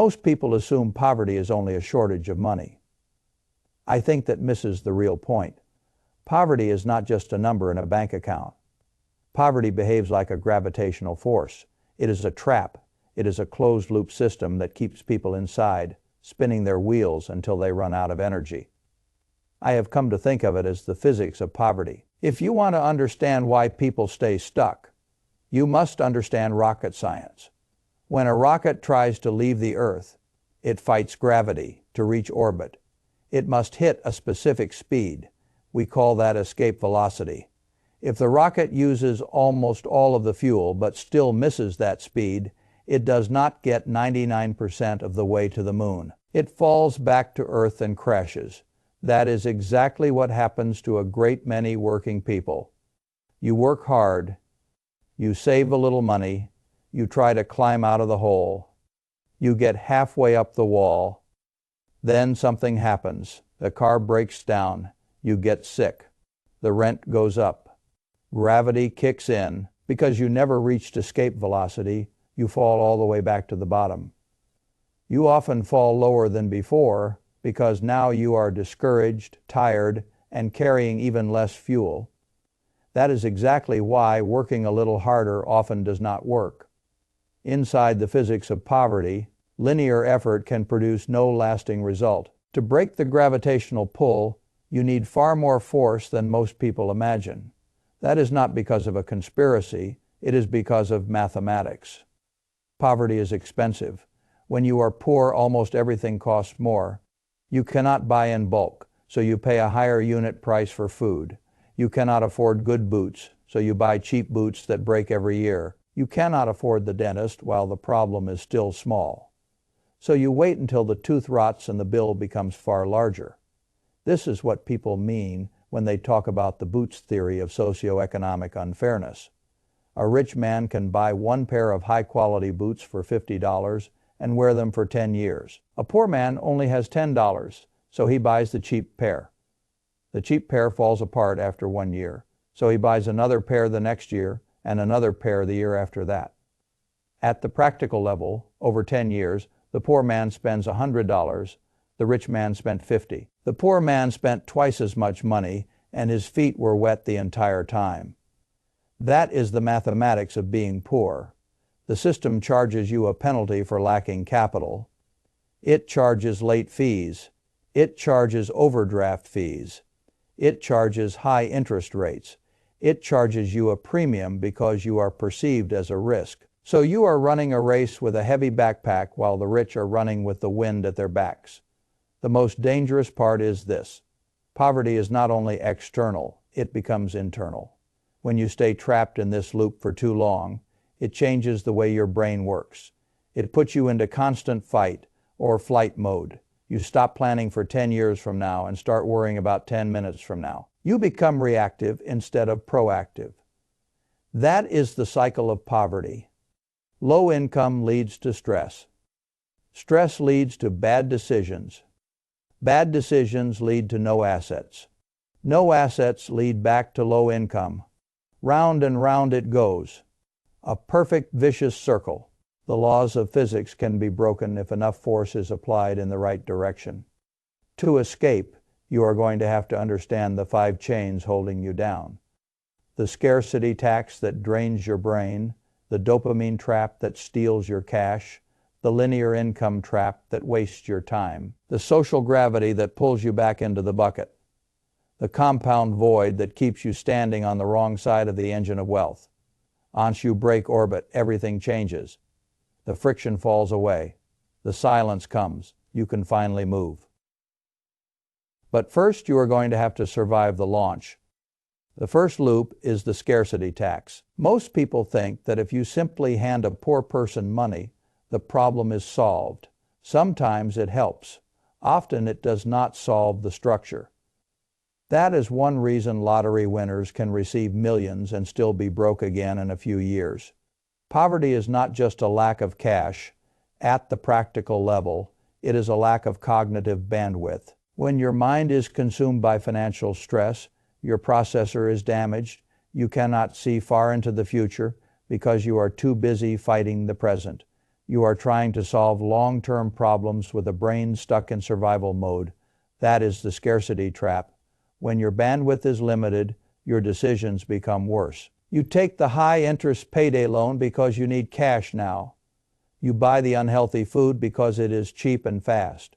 Most people assume poverty is only a shortage of money. I think that misses the real point. Poverty is not just a number in a bank account. Poverty behaves like a gravitational force. It is a trap. It is a closed-loop system that keeps people inside, spinning their wheels until they run out of energy. I have come to think of it as the physics of poverty. If you want to understand why people stay stuck, you must understand rocket science. When a rocket tries to leave the Earth, it fights gravity to reach orbit. It must hit a specific speed. We call that escape velocity. If the rocket uses almost all of the fuel but still misses that speed, it does not get 99% of the way to the moon. It falls back to Earth and crashes. That is exactly what happens to a great many working people. You work hard, you save a little money, you try to climb out of the hole, you get halfway up the wall, then something happens. The car breaks down, you get sick, the rent goes up, gravity kicks in. Because you never reached escape velocity, you fall all the way back to the bottom. You often fall lower than before because now you are discouraged, tired, and carrying even less fuel. That is exactly why working a little harder often does not work. Inside the physics of poverty, linear effort can produce no lasting result. To break the gravitational pull, you need far more force than most people imagine. That is not because of a conspiracy, it is because of mathematics. Poverty is expensive. When you are poor, almost everything costs more. You cannot buy in bulk, so you pay a higher unit price for food. You cannot afford good boots, so you buy cheap boots that break every year. You cannot afford the dentist while the problem is still small. So you wait until the tooth rots and the bill becomes far larger. This is what people mean when they talk about the boots theory of socioeconomic unfairness. A rich man can buy one pair of high-quality boots for $50 and wear them for 10 years. A poor man only has $10, so he buys the cheap pair. The cheap pair falls apart after 1 year, so he buys another pair the next year and another pair the year after that. At the practical level, over 10 years, the poor man spends $100, the rich man spent $50. The poor man spent twice as much money, and his feet were wet the entire time. That is the mathematics of being poor. The system charges you a penalty for lacking capital. It charges late fees. It charges overdraft fees. It charges high interest rates. It charges you a premium because you are perceived as a risk. So you are running a race with a heavy backpack while the rich are running with the wind at their backs. The most dangerous part is this. Poverty is not only external, it becomes internal. When you stay trapped in this loop for too long, it changes the way your brain works. It puts you into constant fight or flight mode. You stop planning for 10 years from now and start worrying about 10 minutes from now. You become reactive instead of proactive. That is the cycle of poverty. Low income leads to stress. Stress leads to bad decisions. Bad decisions lead to no assets. No assets lead back to low income. Round and round it goes. A perfect vicious circle. The laws of physics can be broken if enough force is applied in the right direction. To escape, you are going to have to understand the 5 chains holding you down. The scarcity tax that drains your brain, the dopamine trap that steals your cash, the linear income trap that wastes your time, the social gravity that pulls you back into the bucket, the compound void that keeps you standing on the wrong side of the engine of wealth. Once you break orbit, everything changes. The friction falls away. The silence comes. You can finally move. But first, you are going to have to survive the launch. The first loop is the scarcity tax. Most people think that if you simply hand a poor person money, the problem is solved. Sometimes it helps. Often it does not solve the structure. That is one reason lottery winners can receive millions and still be broke again in a few years. Poverty is not just a lack of cash. At the practical level, it is a lack of cognitive bandwidth. When your mind is consumed by financial stress, your processor is damaged, you cannot see far into the future because you are too busy fighting the present. You are trying to solve long-term problems with a brain stuck in survival mode. That is the scarcity trap. When your bandwidth is limited, your decisions become worse. You take the high-interest payday loan because you need cash now. You buy the unhealthy food because it is cheap and fast.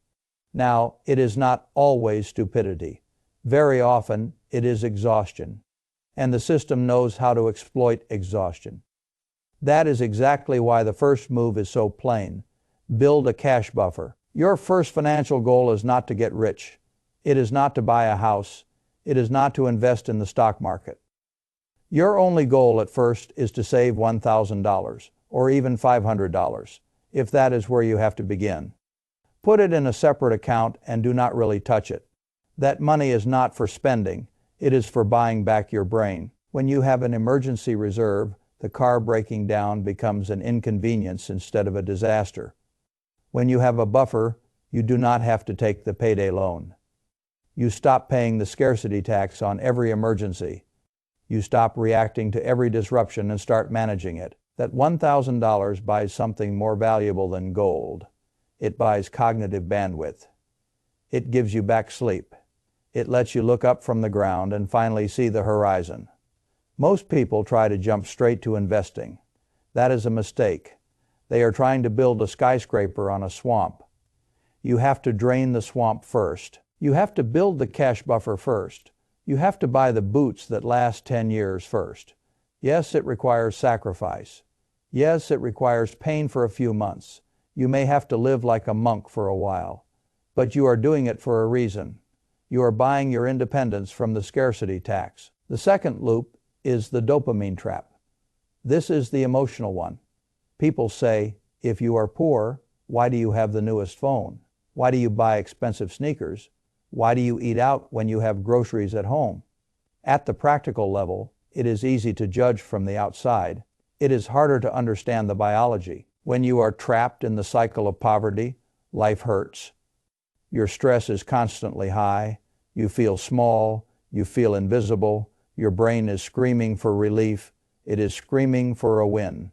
Now, it is not always stupidity. Very often, it is exhaustion. And the system knows how to exploit exhaustion. That is exactly why the first move is so plain. Build a cash buffer. Your first financial goal is not to get rich. It is not to buy a house. It is not to invest in the stock market. Your only goal at first is to save $1,000 or even $500, if that is where you have to begin. Put it in a separate account and do not really touch it. That money is not for spending. It is for buying back your brain. When you have an emergency reserve, the car breaking down becomes an inconvenience instead of a disaster. When you have a buffer, you do not have to take the payday loan. You stop paying the scarcity tax on every emergency. You stop reacting to every disruption and start managing it. That $1,000 buys something more valuable than gold. It buys cognitive bandwidth. It gives you back sleep. It lets you look up from the ground and finally see the horizon. Most people try to jump straight to investing. That is a mistake. They are trying to build a skyscraper on a swamp. You have to drain the swamp first. You have to build the cash buffer first. You have to buy the boots that last 10 years first. Yes, it requires sacrifice. Yes, it requires pain for a few months. You may have to live like a monk for a while. But you are doing it for a reason. You are buying your independence from the scarcity tax. The second loop is the dopamine trap. This is the emotional one. People say, if you are poor, why do you have the newest phone? Why do you buy expensive sneakers? Why do you eat out when you have groceries at home? At the practical level, it is easy to judge from the outside. It is harder to understand the biology. When you are trapped in the cycle of poverty, life hurts. Your stress is constantly high. You feel small. You feel invisible. Your brain is screaming for relief. It is screaming for a win.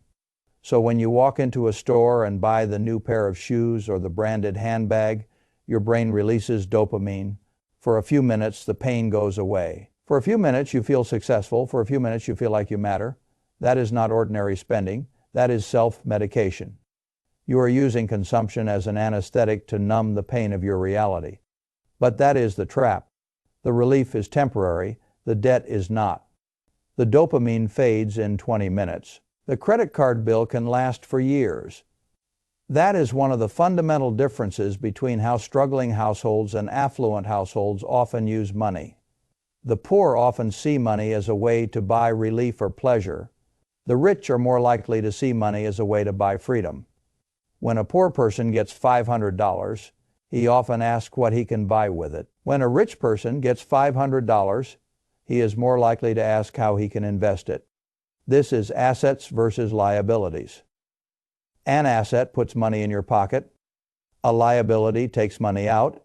So when you walk into a store and buy the new pair of shoes or the branded handbag, your brain releases dopamine. For a few minutes, the pain goes away. For a few minutes, you feel successful. For a few minutes, you feel like you matter. That is not ordinary spending. That is self-medication. You are using consumption as an anesthetic to numb the pain of your reality. But that is the trap. The relief is temporary. The debt is not. The dopamine fades in 20 minutes. The credit card bill can last for years. That is one of the fundamental differences between how struggling households and affluent households often use money. The poor often see money as a way to buy relief or pleasure. The rich are more likely to see money as a way to buy freedom. When a poor person gets $500, he often asks what he can buy with it. When a rich person gets $500, he is more likely to ask how he can invest it. This is assets versus liabilities. An asset puts money in your pocket. A liability takes money out.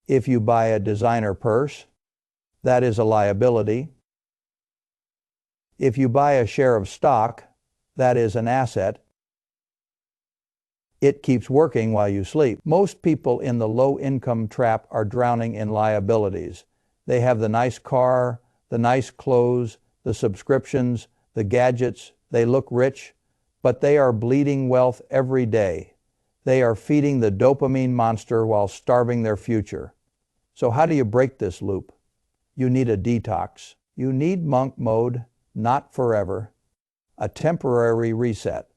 If you buy a designer purse, that is a liability. If you buy a share of stock, that is an asset. It keeps working while you sleep. Most people in the low-income trap are drowning in liabilities. They have the nice car, the nice clothes, the subscriptions, the gadgets. They look rich, but they are bleeding wealth every day. They are feeding the dopamine monster while starving their future. So how do you break this loop? You need a detox. You need monk mode, not forever. A temporary reset.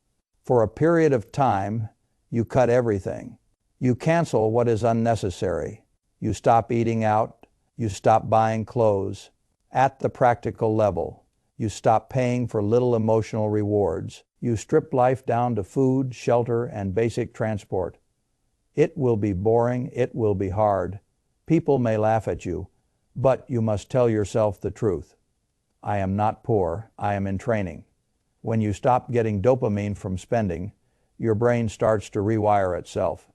For a period of time, you cut everything. You cancel what is unnecessary. You stop eating out. You stop buying clothes. At the practical level, you stop paying for little emotional rewards. You strip life down to food, shelter, and basic transport. It will be boring. It will be hard. People may laugh at you, but you must tell yourself the truth. I am not poor. I am in training. When you stop getting dopamine from spending, your brain starts to rewire itself.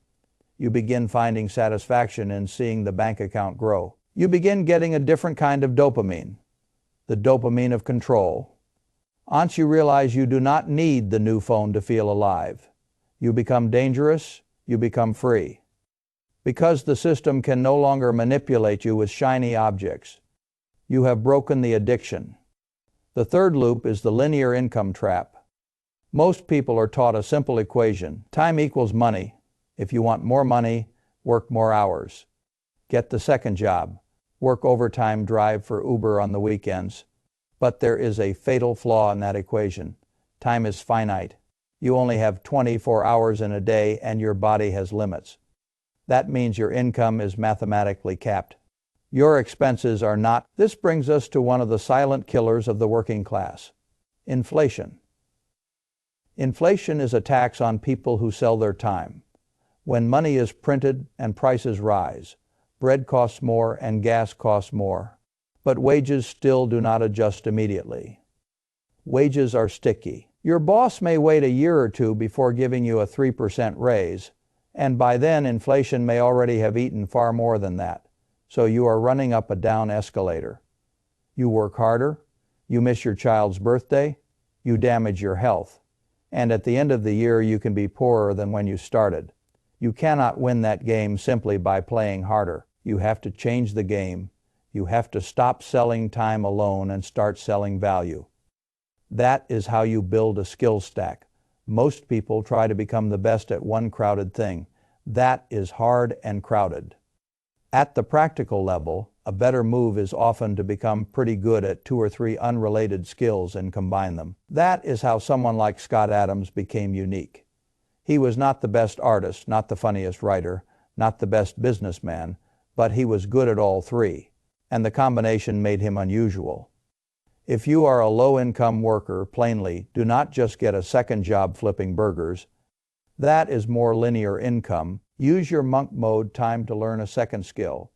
You begin finding satisfaction in seeing the bank account grow. You begin getting a different kind of dopamine, the dopamine of control. Once you realize you do not need the new phone to feel alive, You become dangerous, you become free. Because the system can no longer manipulate you with shiny objects. You have broken the addiction. The third loop is the linear income trap. Most people are taught a simple equation: time equals money. If you want more money, work more hours. Get the second job. Work overtime, drive for Uber on the weekends. But there is a fatal flaw in that equation. Time is finite. You only have 24 hours in a day and your body has limits. That means your income is mathematically capped. Your expenses are not. This brings us to one of the silent killers of the working class: inflation. Inflation is a tax on people who sell their time. When money is printed and prices rise, bread costs more and gas costs more. But wages still do not adjust immediately. Wages are sticky. Your boss may wait a year or two before giving you a 3% raise, and by then inflation may already have eaten far more than that. So you are running up a down escalator. You work harder, you miss your child's birthday, you damage your health, and at the end of the year you can be poorer than when you started. You cannot win that game simply by playing harder. You have to change the game. You have to stop selling time alone and start selling value. That is how you build a skill stack. Most people try to become the best at one crowded thing. That is hard and crowded. At the practical level, a better move is often to become pretty good at 2 or 3 unrelated skills and combine them. That is how someone like Scott Adams became unique. He was not the best artist, not the funniest writer, not the best businessman, but he was good at all 3, and the combination made him unusual. If you are a low-income worker, plainly, do not just get a second job flipping burgers. That is more linear income. Use your monk mode time to learn a second skill.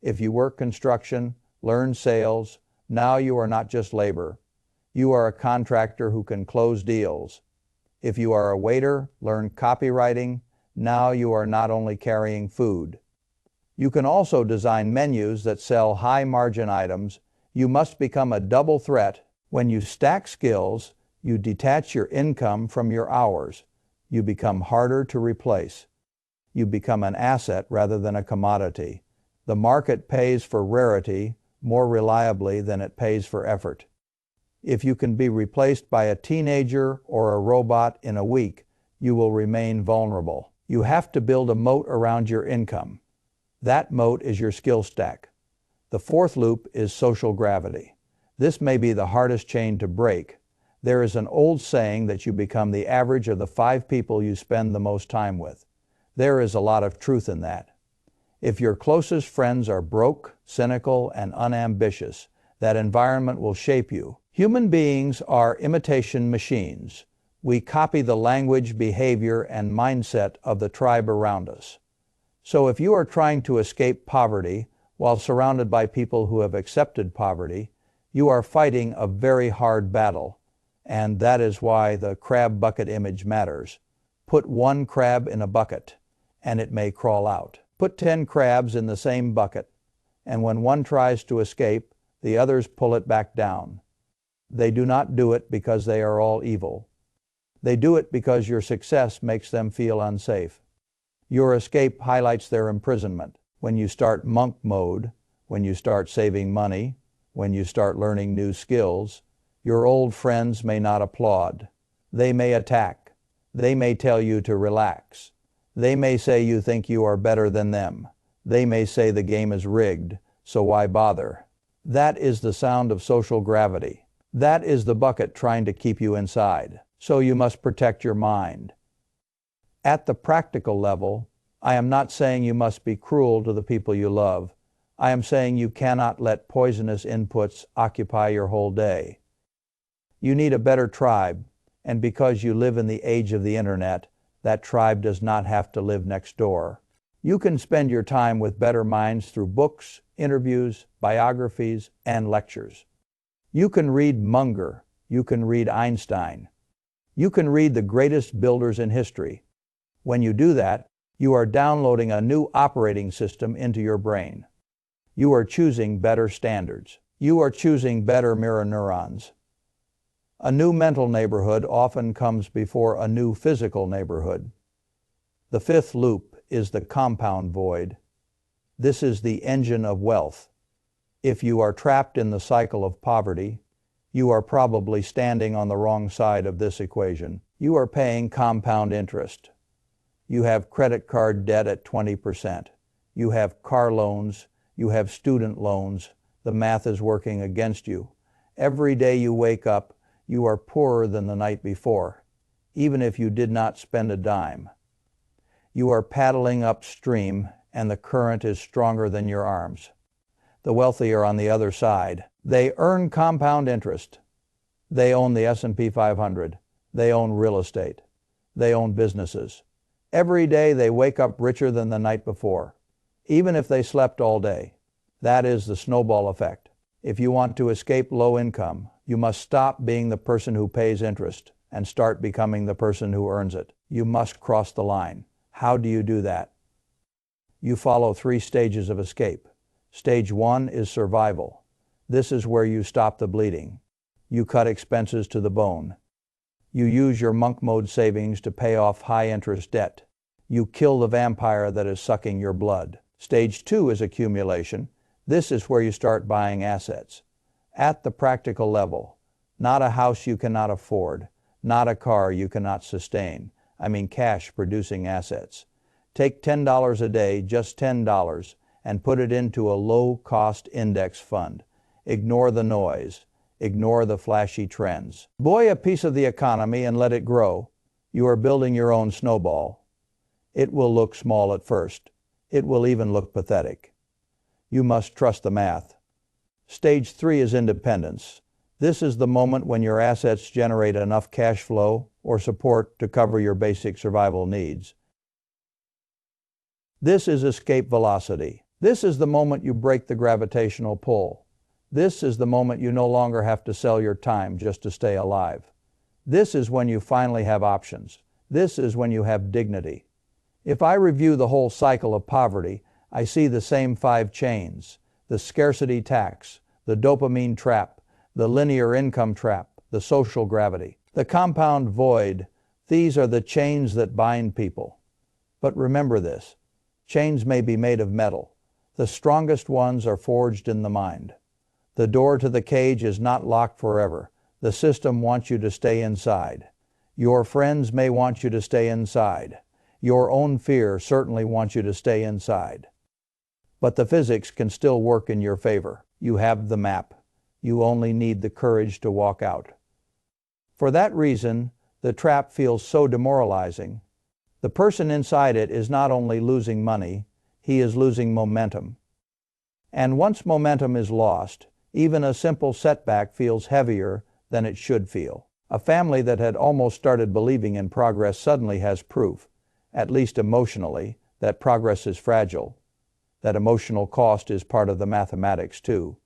If you work construction, learn sales. Now you are not just labor. You are a contractor who can close deals. If you are a waiter, learn copywriting. Now you are not only carrying food. You can also design menus that sell high-margin items. You must become a double threat. When you stack skills, you detach your income from your hours. You become harder to replace. You become an asset rather than a commodity. The market pays for rarity more reliably than it pays for effort. If you can be replaced by a teenager or a robot in a week, you will remain vulnerable. You have to build a moat around your income. That moat is your skill stack. The fourth loop is social gravity. This may be the hardest chain to break. There is an old saying that you become the average of the 5 people you spend the most time with. There is a lot of truth in that. If your closest friends are broke, cynical, and unambitious, that environment will shape you. Human beings are imitation machines. We copy the language, behavior, and mindset of the tribe around us. So if you are trying to escape poverty while surrounded by people who have accepted poverty, you are fighting a very hard battle. And that is why the crab bucket image matters. Put 1 crab in a bucket, and it may crawl out. Put 10 crabs in the same bucket, and when one tries to escape, the others pull it back down. They do not do it because they are all evil. They do it because your success makes them feel unsafe. Your escape highlights their imprisonment. When you start monk mode, when you start saving money, when you start learning new skills, your old friends may not applaud. They may attack. They may tell you to relax. They may say you think you are better than them. They may say the game is rigged, so why bother? That is the sound of social gravity. That is the bucket trying to keep you inside. So you must protect your mind. At the practical level, I am not saying you must be cruel to the people you love. I am saying you cannot let poisonous inputs occupy your whole day. You need a better tribe, and because you live in the age of the internet, that tribe does not have to live next door. You can spend your time with better minds through books, interviews, biographies, and lectures. You can read Munger. You can read Einstein. You can read the greatest builders in history. When you do that, you are downloading a new operating system into your brain. You are choosing better standards. You are choosing better mirror neurons. A new mental neighborhood often comes before a new physical neighborhood. The fifth loop is the compound void. This is the engine of wealth. If you are trapped in the cycle of poverty, you are probably standing on the wrong side of this equation. You are paying compound interest. You have credit card debt at 20%. You have car loans. You have student loans. The math is working against you. Every day you wake up, you are poorer than the night before, even if you did not spend a dime. You are paddling upstream, and the current is stronger than your arms. The wealthy are on the other side. They earn compound interest. They own the S&P 500. They own real estate. They own businesses. Every day they wake up richer than the night before, even if they slept all day. That is the snowball effect. If you want to escape low income, you must stop being the person who pays interest and start becoming the person who earns it. You must cross the line. How do you do that? You follow 3 stages of escape. Stage 1 is survival. This is where you stop the bleeding. You cut expenses to the bone. You use your monk mode savings to pay off high-interest debt. You kill the vampire that is sucking your blood. Stage 2 is accumulation. This is where you start buying assets. At the practical level. Not a house you cannot afford. Not a car you cannot sustain. I mean cash-producing assets. Take $10 a day, just $10, and put it into a low-cost index fund. Ignore the noise. Ignore the flashy trends. Buy a piece of the economy and let it grow. You are building your own snowball. It will look small at first. It will even look pathetic. You must trust the math. Stage 3 is independence. This is the moment when your assets generate enough cash flow or support to cover your basic survival needs. This is escape velocity. This is the moment you break the gravitational pull. This is the moment you no longer have to sell your time just to stay alive. This is when you finally have options. This is when you have dignity. If I review the whole cycle of poverty, I see the same 5 chains: the scarcity tax, the dopamine trap, the linear income trap, the social gravity, the compound void. These are the chains that bind people. But remember this: chains may be made of metal. The strongest ones are forged in the mind. The door to the cage is not locked forever. The system wants you to stay inside. Your friends may want you to stay inside. Your own fear certainly wants you to stay inside. But the physics can still work in your favor. You have the map. You only need the courage to walk out. For that reason, the trap feels so demoralizing. The person inside it is not only losing money, he is losing momentum. And once momentum is lost, even a simple setback feels heavier than it should feel. A family that had almost started believing in progress suddenly has proof, at least emotionally, that progress is fragile. That emotional cost is part of the mathematics too.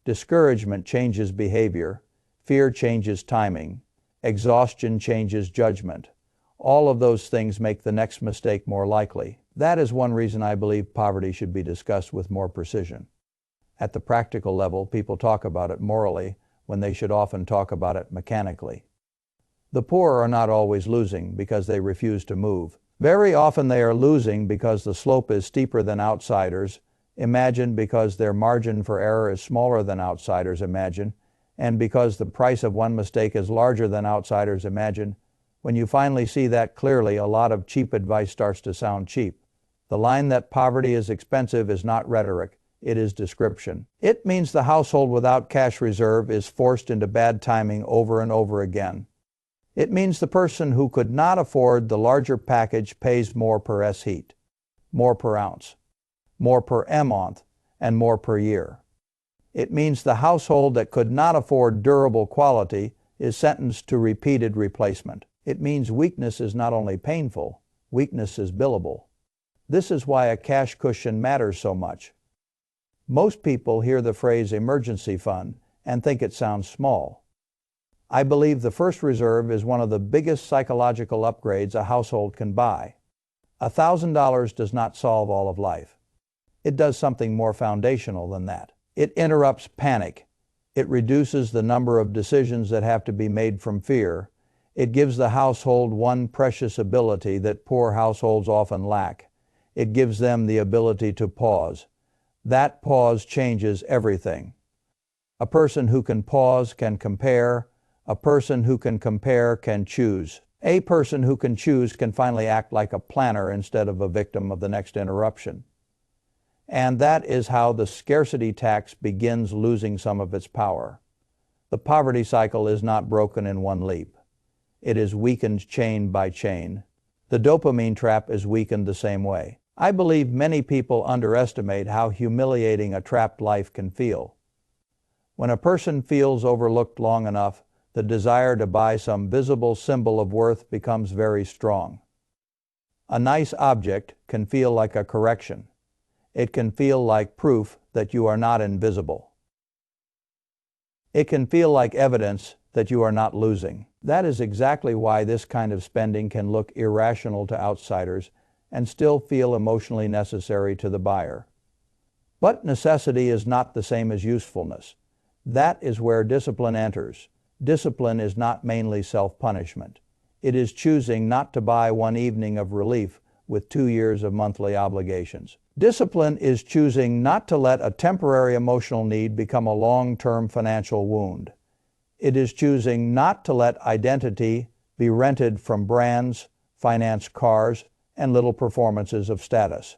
Discouragement changes behavior. Fear changes timing. Exhaustion changes judgment. All of those things make the next mistake more likely. That is one reason I believe poverty should be discussed with more precision. At the practical level, people talk about it morally when they should often talk about it mechanically. The poor are not always losing because they refuse to move. Very often they are losing because the slope is steeper than outsiders imagine, because their margin for error is smaller than outsiders imagine, and because the price of one mistake is larger than outsiders imagine. When you finally see that clearly, a lot of cheap advice starts to sound cheap. The line that poverty is expensive is not rhetoric. It is description. It means the household without cash reserve is forced into bad timing over and over again. It means the person who could not afford the larger package pays more per S-heat, more per ounce, more per M-onth, and more per year. It means the household that could not afford durable quality is sentenced to repeated replacement. It means weakness is not only painful, weakness is billable. This is why a cash cushion matters so much. Most people hear the phrase emergency fund and think it sounds small. I believe the first reserve is one of the biggest psychological upgrades a household can buy. $1,000 does not solve all of life. It does something more foundational than that. It interrupts panic. It reduces the number of decisions that have to be made from fear. It gives the household one precious ability that poor households often lack. It gives them the ability to pause. That pause changes everything. A person who can pause can compare. A person who can compare can choose. A person who can choose can finally act like a planner instead of a victim of the next interruption. And that is how the scarcity tax begins losing some of its power. The poverty cycle is not broken in one leap. It is weakened chain by chain. The dopamine trap is weakened the same way. I believe many people underestimate how humiliating a trapped life can feel. When a person feels overlooked long enough, the desire to buy some visible symbol of worth becomes very strong. A nice object can feel like a correction. It can feel like proof that you are not invisible. It can feel like evidence that you are not losing. That is exactly why this kind of spending can look irrational to outsiders and still feel emotionally necessary to the buyer. But necessity is not the same as usefulness. That is where discipline enters. Discipline is not mainly self-punishment. It is choosing not to buy one evening of relief with 2 years of monthly obligations. Discipline is choosing not to let a temporary emotional need become a long-term financial wound. It is choosing not to let identity be rented from brands, financed cars, and little performances of status.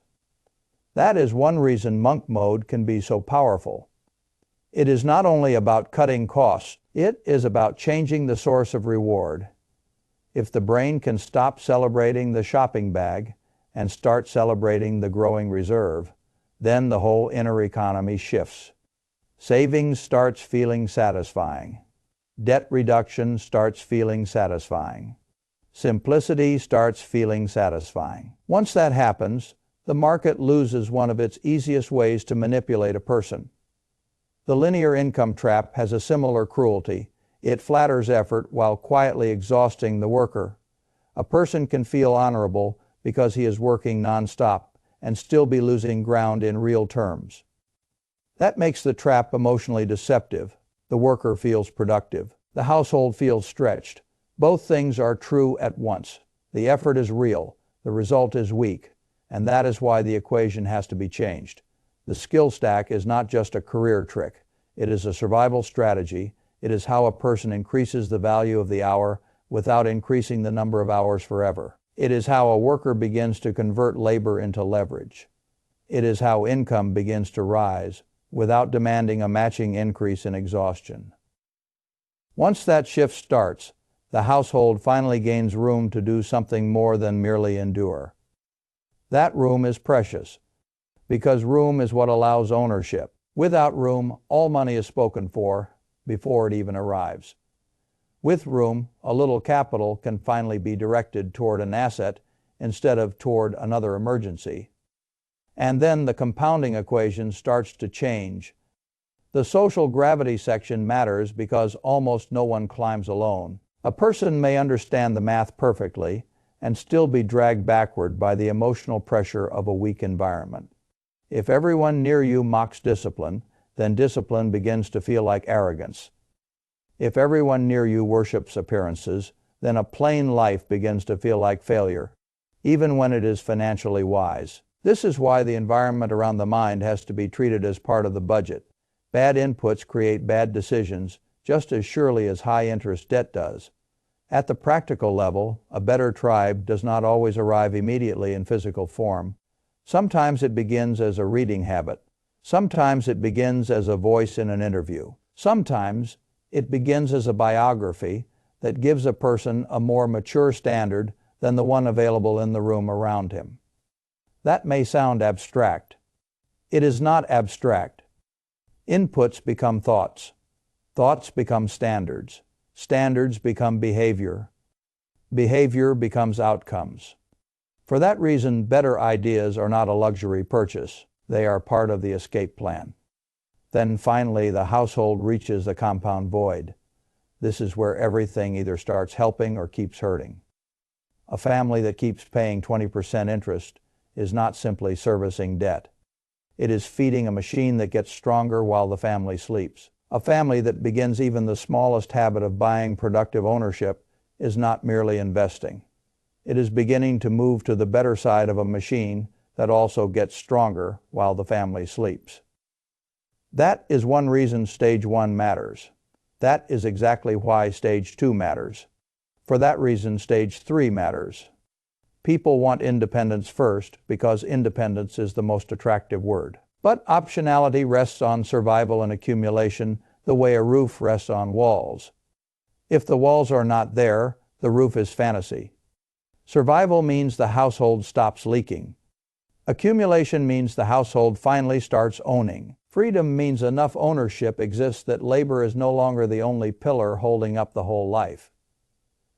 That is one reason monk mode can be so powerful. It is not only about cutting costs, it is about changing the source of reward. If the brain can stop celebrating the shopping bag and start celebrating the growing reserve, then the whole inner economy shifts. Savings starts feeling satisfying. Debt reduction starts feeling satisfying. Simplicity starts feeling satisfying. Once that happens, the market loses one of its easiest ways to manipulate a person. The linear income trap has a similar cruelty. It flatters effort while quietly exhausting the worker. A person can feel honorable because he is working nonstop and still be losing ground in real terms. That makes the trap emotionally deceptive. The worker feels productive. The household feels stretched. Both things are true at once. The effort is real. The result is weak. And that is why the equation has to be changed. The skill stack is not just a career trick. It is a survival strategy. It is how a person increases the value of the hour without increasing the number of hours forever. It is how a worker begins to convert labor into leverage. It is how income begins to rise without demanding a matching increase in exhaustion. Once that shift starts, the household finally gains room to do something more than merely endure. That room is precious, because room is what allows ownership. Without room, all money is spoken for before it even arrives. With room, a little capital can finally be directed toward an asset instead of toward another emergency. And then the compounding equation starts to change. The social gravity section matters because almost no one climbs alone. A person may understand the math perfectly and still be dragged backward by the emotional pressure of a weak environment. If everyone near you mocks discipline, then discipline begins to feel like arrogance. If everyone near you worships appearances, then a plain life begins to feel like failure, even when it is financially wise. This is why the environment around the mind has to be treated as part of the budget. Bad inputs create bad decisions just as surely as high-interest debt does. At the practical level, a better tribe does not always arrive immediately in physical form. Sometimes it begins as a reading habit. Sometimes it begins as a voice in an interview. Sometimes it begins as a biography that gives a person a more mature standard than the one available in the room around him. That may sound abstract. It is not abstract. Inputs become thoughts. Thoughts become standards. Standards become behavior. Behavior becomes outcomes. For that reason, better ideas are not a luxury purchase. They are part of the escape plan. Then finally, the household reaches the compound void. This is where everything either starts helping or keeps hurting. A family that keeps paying 20% interest is not simply servicing debt. It is feeding a machine that gets stronger while the family sleeps. A family that begins even the smallest habit of buying productive ownership is not merely investing. It is beginning to move to the better side of a machine that also gets stronger while the family sleeps. That is one reason stage 1 matters. That is exactly why stage 2 matters. For that reason, stage 3 matters. People want independence first because independence is the most attractive word. But optionality rests on survival and accumulation the way a roof rests on walls. If the walls are not there, the roof is fantasy. Survival means the household stops leaking. Accumulation means the household finally starts owning. Freedom means enough ownership exists that labor is no longer the only pillar holding up the whole life.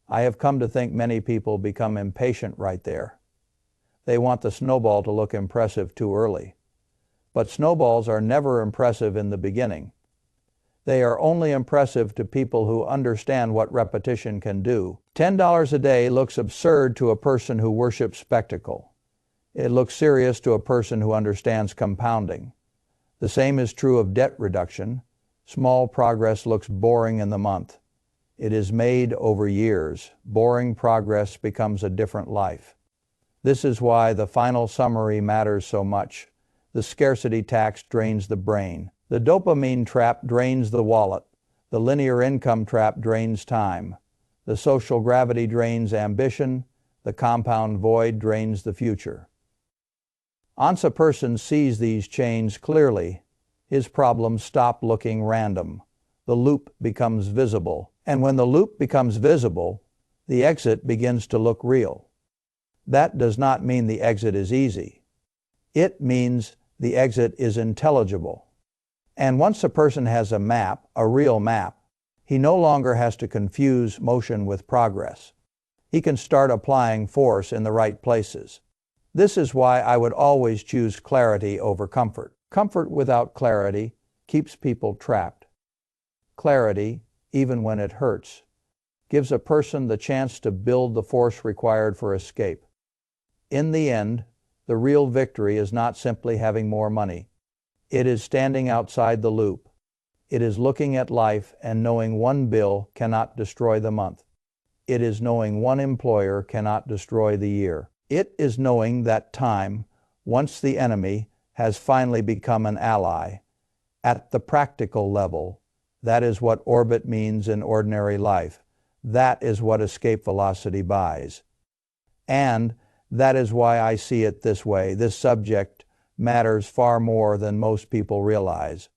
I have come to think many people become impatient right there. They want the snowball to look impressive too early. But snowballs are never impressive in the beginning. They are only impressive to people who understand what repetition can do. $10 a day looks absurd to a person who worships spectacle. It looks serious to a person who understands compounding. The same is true of debt reduction. Small progress looks boring in the month. It is made over years. Boring progress becomes a different life. This is why the final summary matters so much. The scarcity tax drains the brain. The dopamine trap drains the wallet. The linear income trap drains time. The social gravity drains ambition. The compound void drains the future. Once a person sees these chains clearly, his problems stop looking random. The loop becomes visible. And when the loop becomes visible, the exit begins to look real. That does not mean the exit is easy. It means the exit is intelligible. And once a person has a map, a real map, he no longer has to confuse motion with progress. He can start applying force in the right places. This is why I would always choose clarity over comfort. Comfort without clarity keeps people trapped. Clarity, even when it hurts, gives a person the chance to build the force required for escape. In the end, the real victory is not simply having more money. It is standing outside the loop. It is looking at life and knowing one bill cannot destroy the month. It is knowing one employer cannot destroy the year. It is knowing that time, once the enemy, has finally become an ally. At the practical level, that is what orbit means in ordinary life. That is what escape velocity buys. And that is why I see it this way. This subject matters far more than most people realize.